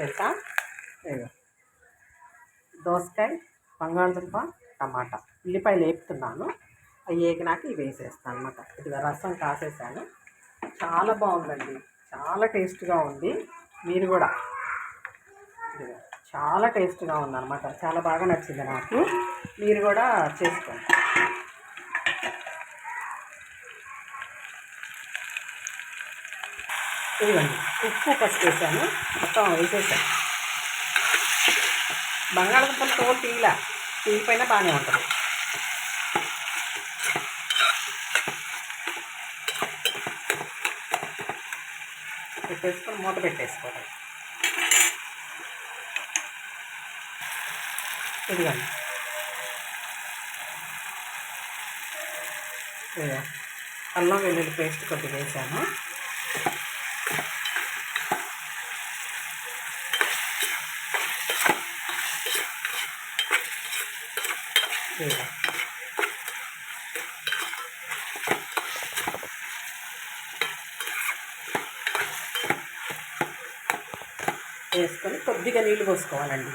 తెలుసా? ఇదిగో దోసకాయ, బంగాళదుంప, టమాటా, ఉల్లిపాయలు వేపుతున్నాను. అవి వేగినాక ఇవి వేసేస్తాను అనమాట. ఇదిగో రసం కాసేసాను. చాలా బాగుందండి, చాలా టేస్ట్గా ఉంది. మీరు కూడా ఇదిగో చాలా టేస్ట్గా ఉందన్నమాట. చాలా బాగా నచ్చింది నాకు. మీరు కూడా చేసుకోండి. ఇదిగోండి ఉప్పు పసుపు వేసాను, మొత్తం వేసేసాను. బంగాళదుంపలు తోలు తీగిపోయినా బాగానే ఉంటుంది. పెట్టేసుకొని మూత పెట్టేసుకోవాలి. ఇదిగోండి అల్లం వెల్లుల్లి పేస్ట్ కొద్దిగా వేసాను. వేసుకొని కొద్దిగా నీళ్ళు పోసుకోవాలండి.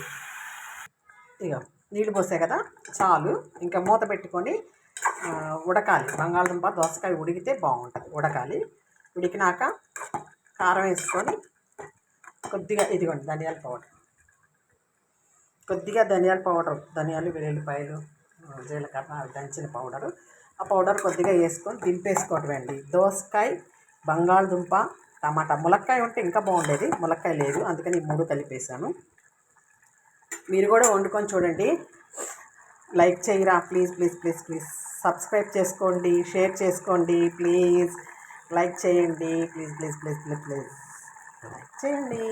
ఇక నీళ్ళు పోసే కదా చాలు. ఇంకా మూత పెట్టుకొని ఉడకాలి. బంగాళదుంప దోసకాయ ఉడికితే బాగుంటుంది. ఉడకాలి. ఉడికినాక కారం వేసుకొని కొద్దిగా ఇదిగోండి ధనియాల పౌడర్, కొద్దిగా ధనియాలు వెల్లుల్లిపాయలు జీలకర్ర దంచిన పౌడరు, ఆ పౌడర్ కొద్దిగా వేసుకొని దింపేసుకోవటం అండి. దోసకాయ, బంగాళదుంప, టమాటా, ములక్కాయ ఉంటే ఇంకా బాగుండేది. ములక్కాయ లేదు, అందుకని ఈ 3 కలిపేసాను. మీరు కూడా వండుకొని చూడండి. లైక్ చేయరా please please please please. Subscribe చేసుకోండి, షేర్ చేసుకోండి ప్లీజ్. లైక్ చేయండి please please please please please. Like చేయండి.